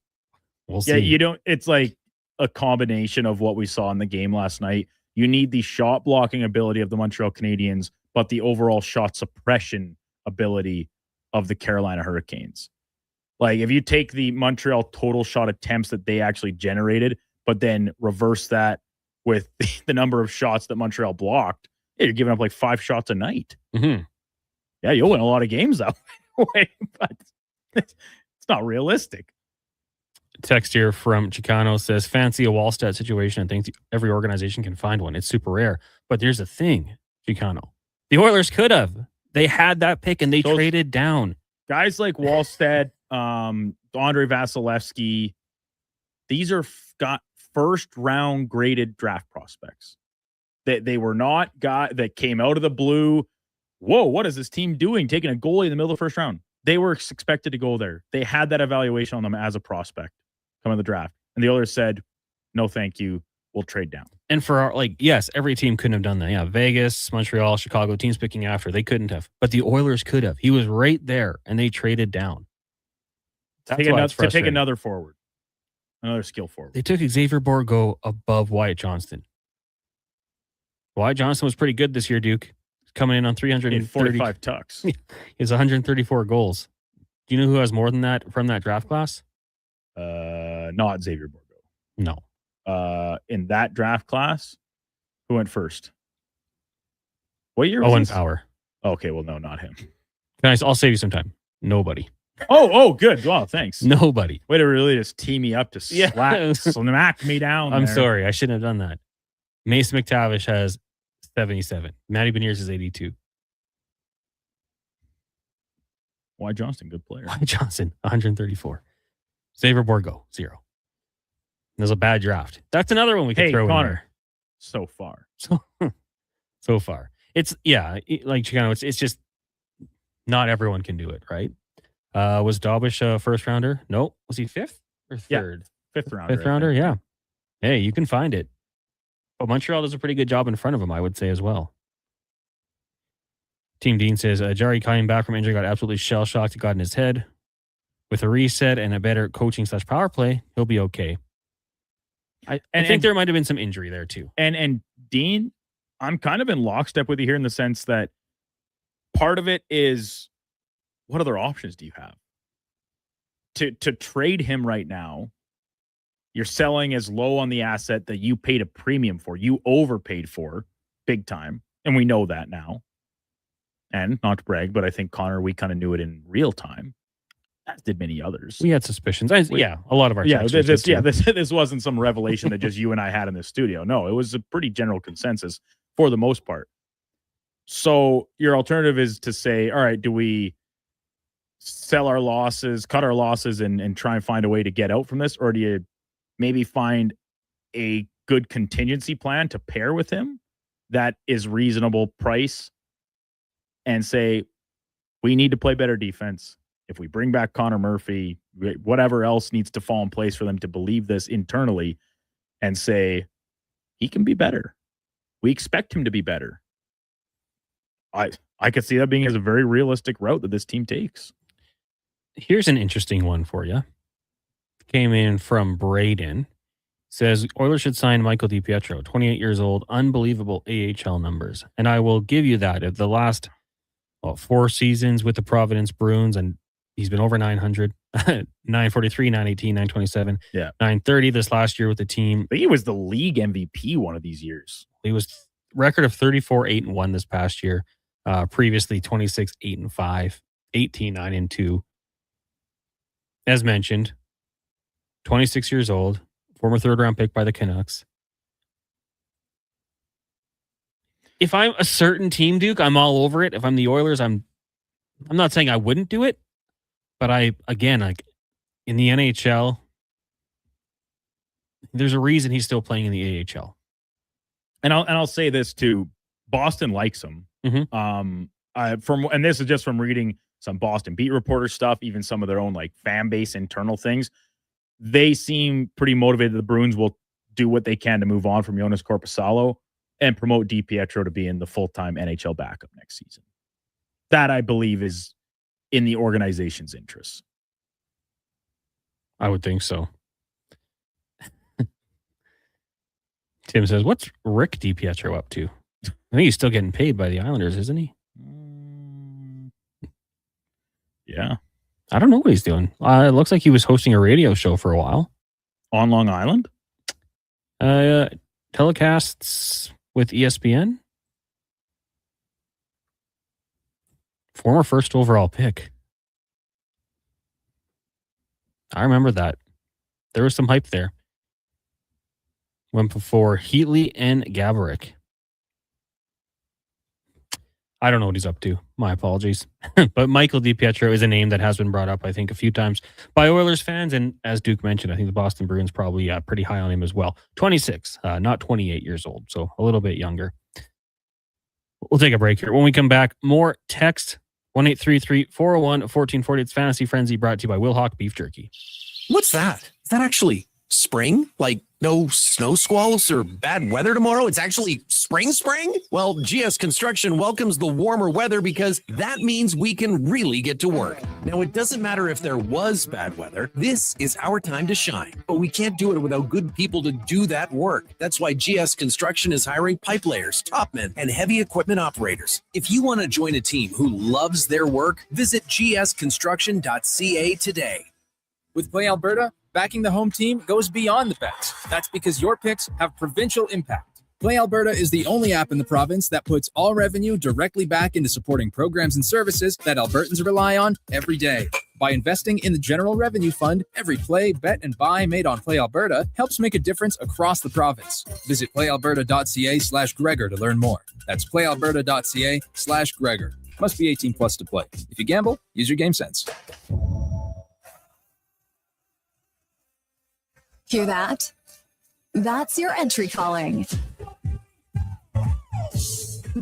We'll see. Yeah, it's like a combination of what we saw in the game last night. You need the shot blocking ability of the Montreal Canadiens, but the overall shot suppression ability of the Carolina Hurricanes. Like, if you take the Montreal total shot attempts that they actually generated, but then reverse that with the number of shots that Montreal blocked, you're giving up like 5 shots a night. Mm-hmm. Yeah, you'll win a lot of games that way, but it's not realistic. Text here from Chicano says, fancy a Wallstat situation and thinks every organization can find one. It's super rare. But here's the thing, Chicano. The Oilers could have. They had that pick and they traded down. Guys like Wallstead, Andre Vasilevsky, these are got first round graded draft prospects. They were not guys that came out of the blue. Whoa, what is this team doing? Taking a goalie in the middle of the first round. They were expected to go there. They had that evaluation on them as a prospect coming to the draft. And the Oilers said, no, thank you. We'll trade down. And for our, yes, every team couldn't have done that. Yeah, Vegas, Montreal, Chicago, teams picking after. They couldn't have. But the Oilers could have. He was right there, and they traded down. To take another forward. Another skill forward. They took Xavier Bourgault above Wyatt Johnston. Wyatt Johnston was pretty good this year, Duke. He's coming in on 345 tucks. He has 134 goals. Do you know who has more than that from that draft class? Not Xavier Bourgault. No. In that draft class, who went first? What year was Owen this? Power. Okay, well, no, not him. I'll save you some time. Nobody. Oh, good. Well, thanks. Nobody. Way to really just tee me up to smack me down. I'm there. sorry. I shouldn't have done that. Mason McTavish has 77. Matty Beniers is 82. Wyatt Johnston, good player. Wyatt Johnston, 134. Xavier Bourgault, 0. There's a bad draft. That's another one we could throw Connor, in there. So far. So far. It's, like Chicano, it's just not everyone can do it, right? Was Dobish a first rounder? No. Was he 5th or 3rd? Yeah, 5th rounder. 5th rounder, yeah. Hey, you can find it. But Montreal does a pretty good job in front of him, I would say, as well. Team Dean says, Jarry coming back from injury got absolutely shell-shocked. It got in his head. with a reset and a better coaching / power play, he'll be okay. I think there might have been some injury there too. And Dean, I'm kind of in lockstep with you here in the sense that part of it is, what other options do you have? To trade him right now, you're selling as low on the asset that you paid a premium for. You overpaid for big time. And we know that now. And not to brag, but I think, Connor, we kind of knew it in real time, as did many others. We had suspicions. A lot of our this wasn't some revelation that just you and I had in the studio. No, it was a pretty general consensus for the most part. So your alternative is to say, all right, do we sell our losses, cut our losses, and try and find a way to get out from this? Or do you maybe find a good contingency plan to pair with him that is reasonable price and say, we need to play better defense. If we bring back Connor Murphy, whatever else needs to fall in place for them to believe this internally and say, he can be better. We expect him to be better. I could see that being as a very realistic route that this team takes. Here's an interesting one for you. Came in from Braden. Says Oilers should sign Michael DiPietro, 28 years old, unbelievable AHL numbers. And I will give you that. Of the last 4 seasons with the Providence Bruins, and he's been over 900, 943, 918, 927, 930 this last year with the team. I think he was the league MVP one of these years. He was record of 34, 8-1 this past year. Previously 26, 8-5, 18, 9-2. As mentioned, 26 years old, former 3rd-round pick by the Canucks. If I'm a certain team, Duke, I'm all over it. If I'm the Oilers, I'm not saying I wouldn't do it, but in the NHL, there's a reason he's still playing in the AHL. And I'll say this too: Boston likes him. Mm-hmm. And this is just from reading some Boston beat reporter stuff, even some of their own fan base internal things. They seem pretty motivated. The Bruins will do what they can to move on from Jonas Korpisalo and promote DiPietro to be in the full-time NHL backup next season. That, I believe, is in the organization's interests. I would think so. Tim says, what's Rick DiPietro up to? I think he's still getting paid by the Islanders, isn't he? Yeah. I don't know what he's doing. It looks like he was hosting a radio show for a while. On Long Island? Telecasts with ESPN. Former 1st overall pick. I remember that. There was some hype there. Went before Heatley and Gaborik. I don't know what he's up to. My apologies. But Michael DiPietro is a name that has been brought up, I think, a few times by Oilers fans. And as Duke mentioned, I think the Boston Bruins probably pretty high on him as well. 26, not 28 years old. So a little bit younger. We'll take a break here. When we come back, more text 1-833-401-1440. It's Fantasy Frenzy, brought to you by Wilhauk Beef Jerky. What's that? Is that actually spring? Like no snow squalls or bad weather tomorrow? It's actually spring? Well, GS Construction welcomes the warmer weather because that means we can really get to work. Now, it doesn't matter if there was bad weather. This is our time to shine. But we can't do it without good people to do that work. That's why GS Construction is hiring pipe layers, topmen, and heavy equipment operators. If you want to join a team who loves their work, visit gsconstruction.ca today. With Play Alberta, backing the home team goes beyond the bets. That's because your picks have provincial impact. Play Alberta is the only app in the province that puts all revenue directly back into supporting programs and services that Albertans rely on every day. By investing in the General Revenue Fund, every play, bet, and buy made on Play Alberta helps make a difference across the province. Visit playalberta.ca/Gregor to learn more. That's playalberta.ca/Gregor. Must be 18 plus to play. If you gamble, use your game sense. Hear that? That's your entry calling.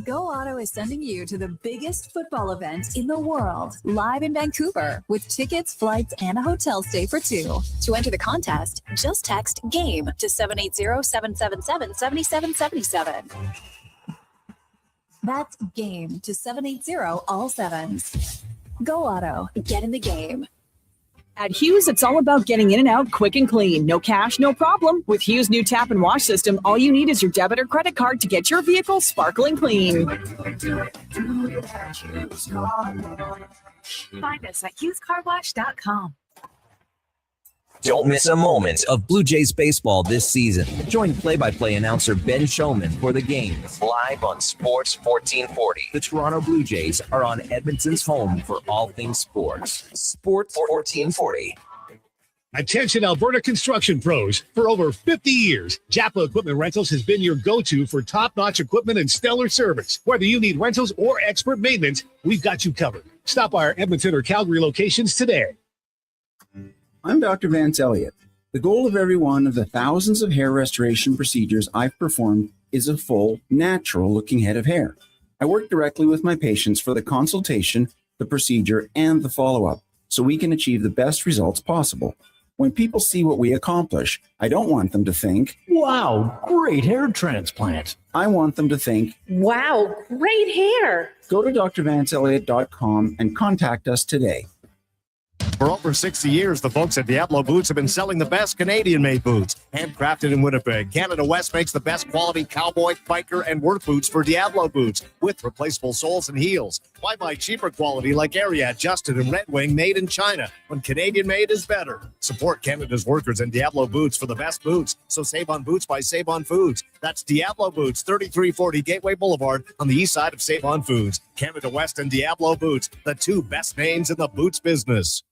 Go Auto is sending you to the biggest football event in the world, live in Vancouver, with tickets, flights, and a hotel stay for 2. To enter the contest, just text GAME to 780-777-7777. That's GAME to 780 all sevens. Go Auto, get in the game. At Hughes, it's all about getting in and out quick and clean. No cash, no problem. With Hughes' new tap and wash system, all you need is your debit or credit card to get your vehicle sparkling clean. Find us at HughesCarWash.com. Don't miss a moment of Blue Jays baseball this season. Join play-by-play announcer Ben Showman for the games live on Sports 1440. The Toronto Blue Jays are on Edmonton's home for all things sports. Sports 1440. Attention Alberta construction pros. For over 50 years, Japa Equipment Rentals has been your go-to for top-notch equipment and stellar service. Whether you need rentals or expert maintenance, we've got you covered. Stop by our Edmonton or Calgary locations today. I'm Dr. Vance Elliott. The goal of every one of the thousands of hair restoration procedures I've performed is a full, natural-looking head of hair. I work directly with my patients for the consultation, the procedure, and the follow-up, so we can achieve the best results possible. When people see what we accomplish, I don't want them to think, "Wow, great hair transplant." I want them to think, Wow, great hair. "Go to drvanceelliott.com and contact us today." For over 60 years, the folks at Diablo Boots have been selling the best Canadian-made boots. Handcrafted in Winnipeg, Canada West makes the best quality cowboy, biker, and work boots for Diablo Boots with replaceable soles and heels. Why buy cheaper quality like Ariat, Justin, and Red Wing made in China when Canadian-made is better? Support Canada's workers and Diablo Boots for the best boots. So save on boots by Save On Foods. That's Diablo Boots, 3340 Gateway Boulevard on the east side of Save On Foods. Canada West and Diablo Boots, the two best names in the boots business.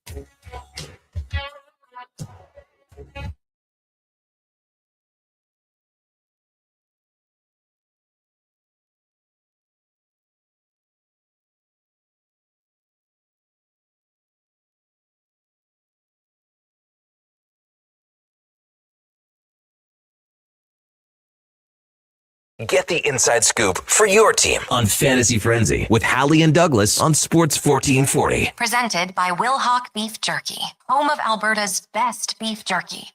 Get the inside scoop for your team on Fantasy Frenzy with Halley and Douglas on Sports 1440. Presented by Will Hawk Beef Jerky, home of Alberta's best beef jerky.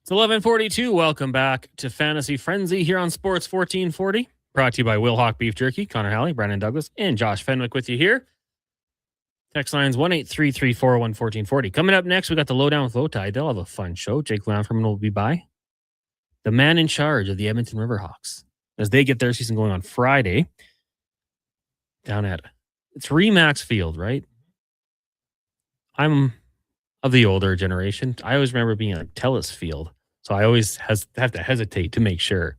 It's 11:42. Welcome back to Fantasy Frenzy here on Sports 1440. Brought to you by Will Hawk Beef Jerky, Connor Halley, Brandon Douglas, and Josh Fenwick with you here. Text lines 1-833-401-1440. Coming up next, we got the Lowdown with Lowtide. They'll have a fun show. Jake Lanferman will be by. The man in charge of the Edmonton Riverhawks as they get their season going on Friday down at it's Remax Field, right? I'm of the older generation. I always remember being at Telus Field. So I always have to hesitate to make sure.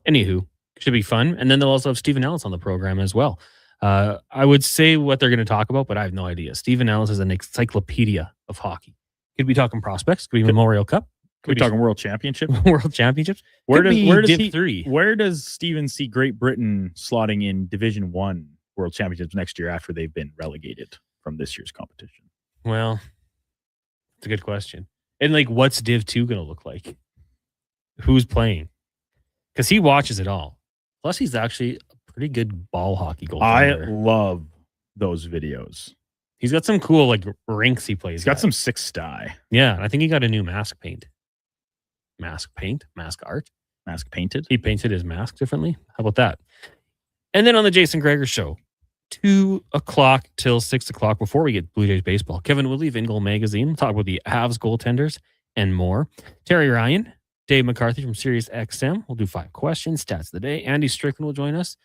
Anywho, should be fun. And then they'll also have Stephen Ellis on the program as well. I would say what they're going to talk about, but I have no idea. Stephen Ellis is an encyclopedia of hockey. Could be talking prospects. Could be Memorial Cup. Could be talking World Championship. World Championships. Where Where does Stephen see Great Britain slotting in Division 1 World Championships next year after they've been relegated from this year's competition? Well, it's a good question. And like, what's Div 2 going to look like? Who's playing? Because he watches it all. Plus, he's actually a pretty good ball hockey goaltender. I love those videos. He's got some cool like rinks he plays. He's got some sick sty. Yeah, I think he got a new mask paint. Mask art. Mask painted. He painted his mask differently. How about that? And then on the Jason Greger show, 2 o'clock till 6 o'clock before we get Blue Jays baseball. Kevin Woodley of In-Goal Magazine. We'll talk about the Avs goaltenders and more. Terry Ryan, Dave McCarthy from Sirius XM. We'll do 5 questions, stats of the day. Andy Strickland will join us.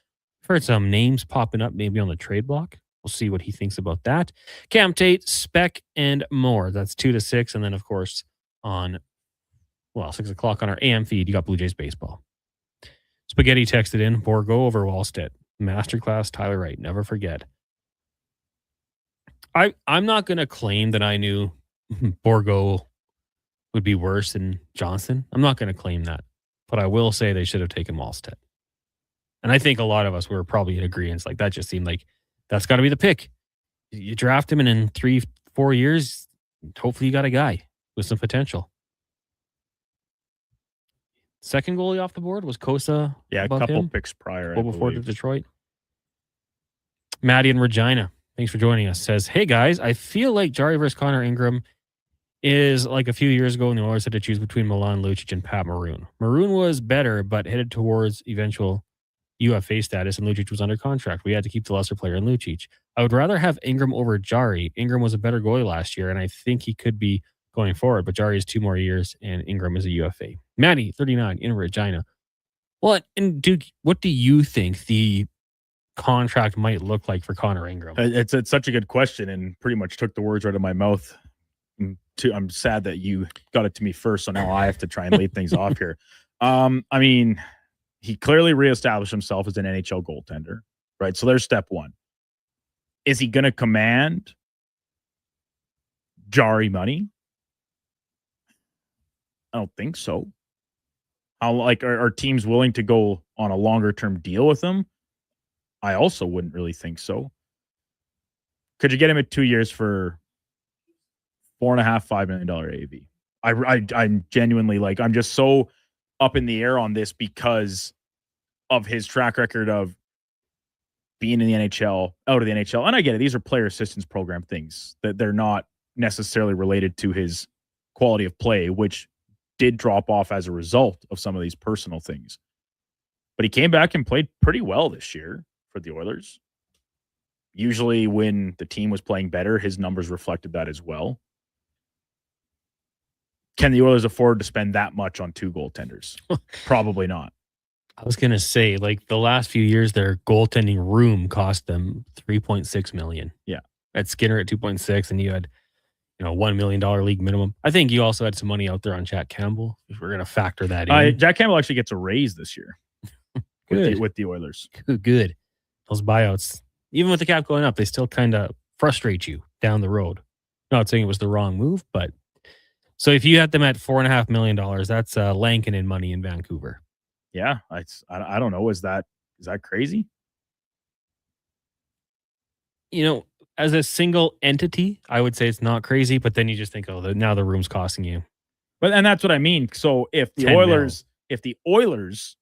I've heard some names popping up maybe on the trade block. We'll see what he thinks about that. Cam Tate, Spec, and more. That's 2 to 6. And then, of course, on 6 o'clock on our AM feed, you got Blue Jays baseball. Spaghetti texted in, Borgo over Wallstedt. Masterclass, Tyler Wright. Never forget. I'm not going to claim that I knew Borgo would be worse than Johnson. I'm not going to claim that. But I will say they should have taken Wallstedt. And I think a lot of us were probably in agreement. Like, that just seemed like that's got to be the pick. You draft him, and in 3-4 years, hopefully you got a guy with some potential. Second goalie off the board was Kosa. Yeah, a couple picks prior. Before to Detroit. Maddie in Regina, thanks for joining us, says, hey guys, I feel like Jari versus Connor Ingram is like a few years ago when the Oilers had to choose between Milan Lucic and Pat Maroon. Maroon was better, but headed towards eventual UFA status, and Lucic was under contract. We had to keep the lesser player in Lucic. I would rather have Ingram over Jari. Ingram was a better goalie last year, and I think he could be going forward, but Jari is 2 more years, and Ingram is a UFA. Maddie, 39, in Regina. What do you think the contract might look like for Connor Ingram? It's such a good question, and pretty much took the words right out of my mouth. I'm sad that you got it to me first, so now I have to try and lead things off here. I mean, he clearly reestablished himself as an NHL goaltender, right? So there's step one. Is he going to command Jari money? I don't think so. Are teams willing to go on a longer term deal with him? I also wouldn't really think so. Could you get him at 2 years for $4.5 million AAV? I'm genuinely I'm just so up in the air on this because of his track record of being in the NHL, out of the NHL. And I get it. These are player assistance program things that they're not necessarily related to his quality of play, which did drop off as a result of some of these personal things. But he came back and played pretty well this year for the Oilers. Usually when the team was playing better, his numbers reflected that as well. Can the Oilers afford to spend that much on 2 goaltenders? Probably not. I was going to say, the last few years, their goaltending room cost them $3.6 million. Yeah. At Skinner at 2.6, and you had, $1 million league minimum. I think you also had some money out there on Jack Campbell, if we're going to factor that in. Jack Campbell actually gets a raise this year with the Oilers. Good. Those buyouts, even with the cap going up, they still kind of frustrate you down the road. Not saying it was the wrong move, but so if you had them at $4.5 million, that's Lankinen money in Vancouver. Yeah, I don't know. Is that crazy? As a single entity, I would say it's not crazy, but then you just think, now the room's costing you. And that's what I mean. So if the Oilers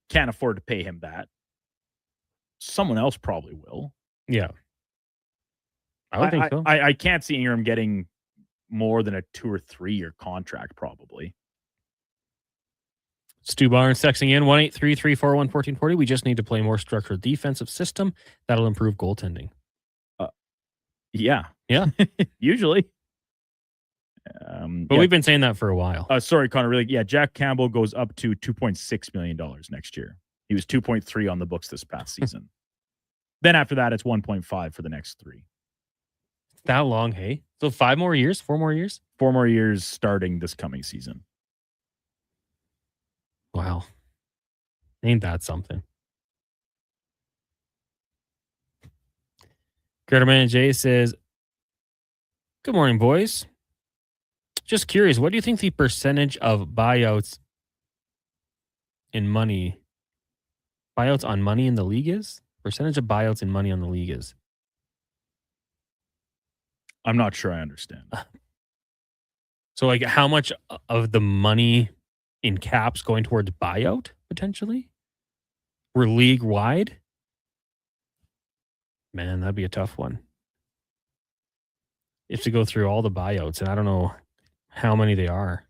can't afford to pay him that, someone else probably will. Yeah. I would think so. I can't see Ingram getting more than a 2 or 3 year contract, probably. Stu Barnes texting in 1-833-401-1440. We just need to play more structured defensive system. That'll improve goaltending. Yeah. Usually. But we've been saying that for a while. Sorry, Connor. Really, Jack Campbell goes up to $2.6 million next year. He was 2.3 on the books this past season. Then after that, it's 1.5 for the next 3. That long, hey? So 5 more years? 4 more years? 4 more years starting this coming season. Wow. Ain't that something? Gerderman Jay says, good morning, boys. Just curious, what do you think the percentage of buyouts on money in the league is? Percentage of buyouts in money on the league is? I'm not sure I understand. So, how much of the money in caps going towards buyout, potentially? We're league-wide? Man, that'd be a tough one. You have to go through all the buyouts, and I don't know how many they are.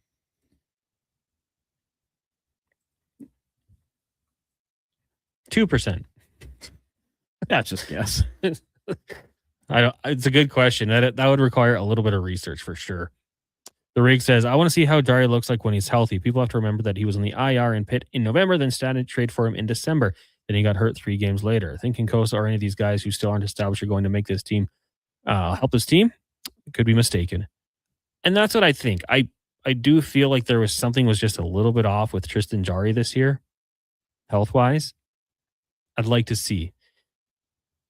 %2. That's just guess. It's a good question. That would require a little bit of research for sure. The Rig says, I want to see how Jari looks like when he's healthy. People have to remember that he was on the IR in Pitt in November, then started trade for him in December. Then he got hurt 3 games later. Thinking Kosa or any of these guys who still aren't established are going to make this team help this team could be mistaken. And that's what I think. I do feel like something was just a little bit off with Tristan Jari this year, health-wise. I'd like to see.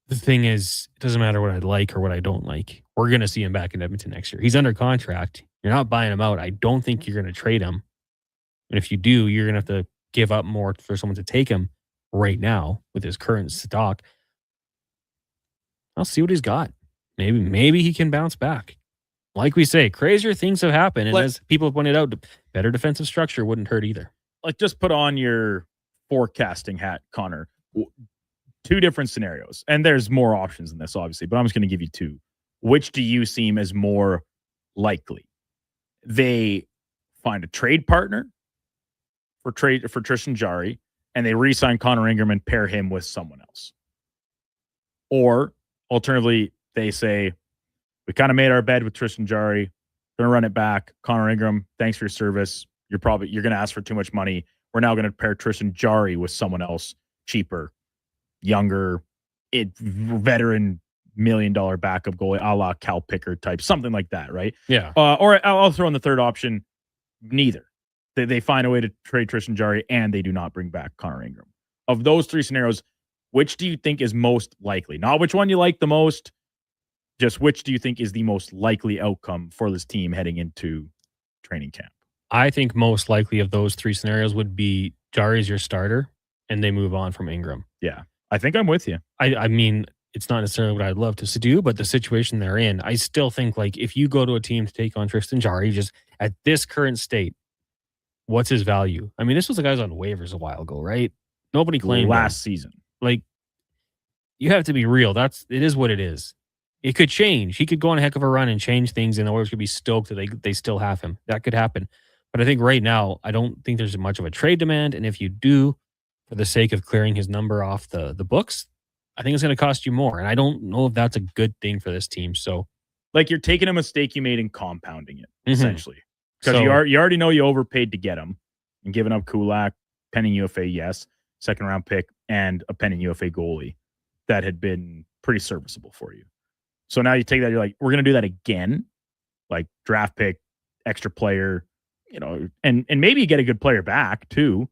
The thing is, it doesn't matter what I like or what I don't like. We're going to see him back in Edmonton next year. He's under contract. You're not buying him out. I don't think you're going to trade him. And if you do, you're going to have to give up more for someone to take him right now with his current stock. I'll see what he's got. Maybe he can bounce back. Like we say, crazier things have happened. And as people have pointed out, better defensive structure wouldn't hurt either. Just put on your forecasting hat, Connor. 2 different scenarios. And there's more options than this, obviously, but I'm just going to give you 2. Which do you seem as more likely? they find a trade partner for Tristan Jarry, and they re-sign Connor Ingram and pair him with someone else. Or alternatively, they say, we kind of made our bed with Tristan Jarry, going to run it back. Connor Ingram, thanks for your service. You're going to ask for too much money. We're now going to pair Tristan Jarry with someone else, cheaper, younger, veteran, $1 million backup goalie, a la Cal Picker type, something like that, right? Yeah. Or I'll throw in the third option, neither. They find a way to trade Tristan Jarry and they do not bring back Connor Ingram. Of those three scenarios, which do you think is most likely? Not which one you like the most, just which do you think is the most likely outcome for this team heading into training camp? I think most likely of those three scenarios would be Jarry's your starter and they move on from Ingram. Yeah. I think I'm with you. I mean, it's not necessarily what I'd love to do, but the situation they're in, I still think like if you go to a team to take on Tristan Jarry, just at this current state, what's his value? I mean, this was the guy who was on waivers a while ago, right? Nobody claimed last season. Like, you have to be real. It is what it is. It could change. He could go on a heck of a run and change things, and the Oilers could be stoked that they still have him. That could happen. But I think right now, I don't think there's much of a trade demand. And if you do, for the sake of clearing his number off the books, I think it's going to cost you more. And I don't know if that's a good thing for this team. So, like, you're taking a mistake you made and compounding it, Mhm. essentially. Because you already know you overpaid to get him and giving up Kulak, pending UFA, yes, second round pick, and a pending UFA goalie that had been pretty serviceable for you. So now you take that, you're like, we're going to do that again, like draft pick, extra player, and maybe you get a good player back too.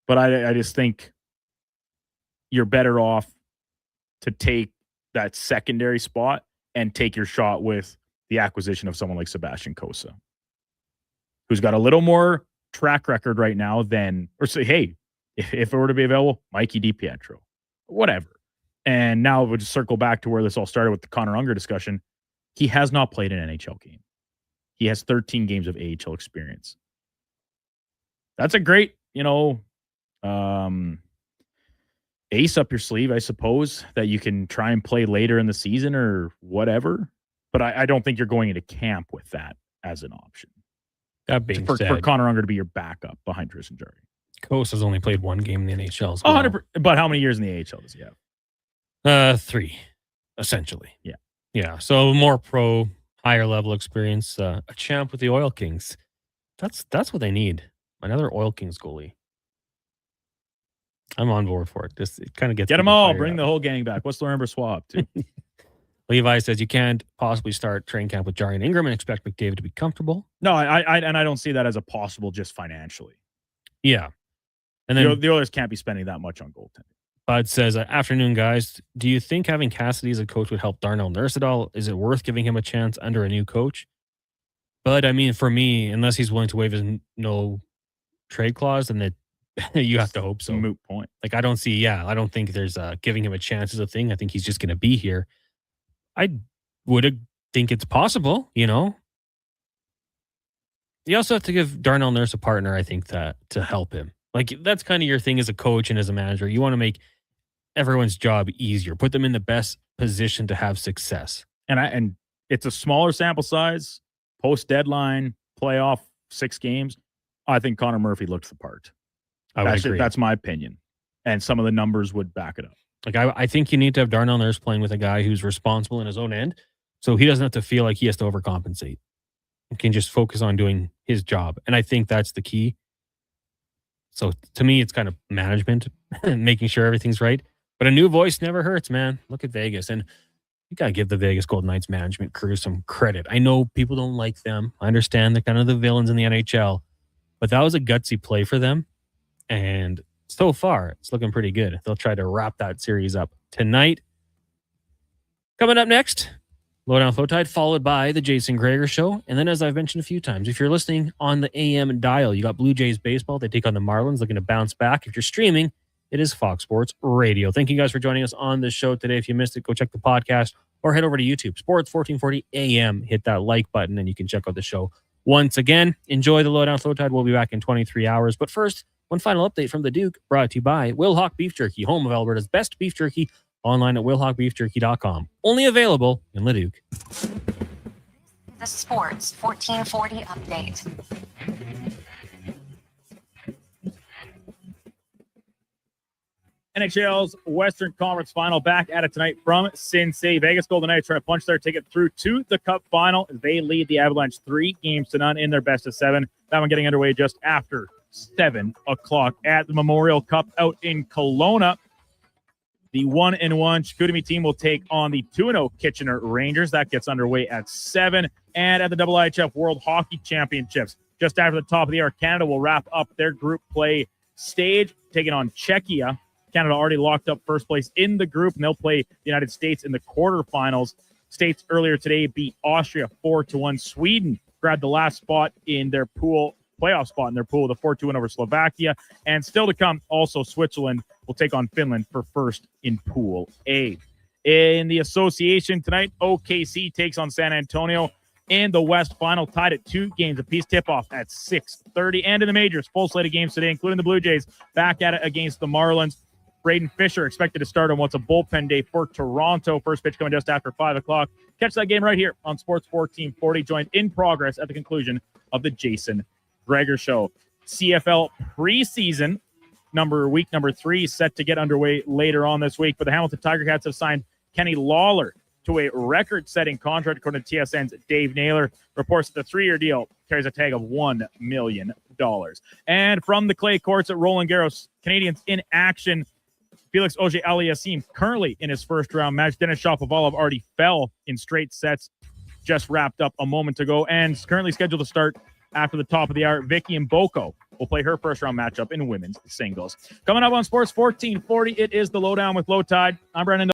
But I just think you're better off to take that secondary spot and take your shot with the acquisition of someone like Sebastian Cossa, who's got a little more track record right now than, or say, hey, if it were to be available, Mikey DiPietro, whatever. And now we'll just circle back to where this all started with the Connor Unger discussion. He has not played an NHL game. He has 13 games of AHL experience. That's a great, ace up your sleeve, I suppose, that you can try and play later in the season or whatever. But I don't think you're going into camp with that as an option. That being for said, Connor Unger to be your backup behind Tristan Jarry. Kossa's only played one game in the NHL as well. 100%, but how many years in the AHL does he have? 3, essentially. Yeah. Yeah. So more pro, higher level experience. A champ with the Oil Kings. That's what they need. Another Oil Kings goalie. I'm on board for it. It kind of gets them people all. fired Bring up. the whole gang back. What's the number swap too? Levi says you can't possibly start training camp with Jarry and Ingram and expect McDavid to be comfortable. No, I don't see that as a possible just financially. Yeah. And then the Oilers can't be spending that much on goaltending. Bud says, afternoon, guys. Do you think having Cassidy as a coach would help Darnell Nurse at all? Is it worth giving him a chance under a new coach? Bud, I mean, for me, unless he's willing to waive his no trade clause, then that you have to hope so. Moot point. Like, I don't think there's giving him a chance as a thing. I think he's just going to be here. I would think it's possible, You also have to give Darnell Nurse a partner, I think, to help him. Like, that's kind of your thing as a coach and as a manager. You want to make everyone's job easier, put them in the best position to have success. And it's a smaller sample size, post deadline, playoff, 6 games. I think Connor Murphy looked the part. I would agree. That's my opinion. And some of the numbers would back it up. Like, I think you need to have Darnell Nurse playing with a guy who's responsible in his own end, so he doesn't have to feel like he has to overcompensate. He can just focus on doing his job. And I think that's the key. So to me, it's kind of management, making sure everything's right. But a new voice never hurts, man. Look at Vegas. And you got to give the Vegas Golden Knights management crew some credit. I know people don't like them. I understand they're kind of the villains in the NHL. But that was a gutsy play for them. And so far, it's looking pretty good. They'll try to wrap that series up tonight. Coming up next, Lowdown Flow Tide, followed by the Jason Greger Show. And then, as I've mentioned a few times, if you're listening on the AM dial, you got Blue Jays baseball. They take on the Marlins, looking to bounce back. If you're streaming, it is Fox Sports Radio. Thank you guys for joining us on the show today. If you missed it, go check the podcast or head over to YouTube. Sports 1440 AM. Hit that like button and you can check out the show once again. Enjoy the Lowdown Flow Tide. We'll be back in 23 hours. But first, one final update from the Duke, brought to you by Will Hawk Beef Jerky, home of Alberta's best beef jerky, online at willhawkbeefjerky.com. Only available in Leduc. the Sports 1440 update. NHL's Western Conference Final back at it tonight from Sin City. Vegas Golden Knights trying to punch their ticket through to the Cup Final. They lead the Avalanche 3-0 in their best of 7. That one getting underway just after 7 o'clock at the Memorial Cup out in Kelowna. The 1-1 Chicoutimi team will take on the 2-0 Kitchener Rangers. That gets underway at 7. And at the IIHF World Hockey Championships, just after the top of the hour, Canada will wrap up their group play stage, taking on Czechia. Canada already locked up first place in the group, and they'll play the United States in the quarterfinals. States earlier today beat Austria 4-1. Sweden grabbed the last spot in their pool, playoff spot in their pool, with a 4-2 win over Slovakia. And still to come, also Switzerland will take on Finland for first in Pool A. In the association tonight, OKC takes on San Antonio in the West Final, tied at 2 games apiece. Tip-off at 6:30. And in the majors, full slate of games today, including the Blue Jays back at it against the Marlins. Braden Fisher expected to start on what's a bullpen day for Toronto. First pitch coming just after 5 o'clock. Catch that game right here on Sports 1440. Joined in progress at the conclusion of the Jason Greger Show. CFL preseason week number 3 set to get underway later on this week. But the Hamilton Tiger Cats have signed Kenny Lawler to a record-setting contract, according to TSN's Dave Naylor. Reports that the 3-year deal carries a tag of $1 million. And from the clay courts at Roland Garros, Canadians in action. Felix Auger-Aliassime currently in his first-round match. Denis Shapovalov already fell in straight sets, just wrapped up a moment ago, and is currently scheduled to start after the top of the hour. Vicky Mboko will play her first-round matchup in women's singles. Coming up on Sports 1440, it is the Lowdown with Low Tide. I'm Brandon.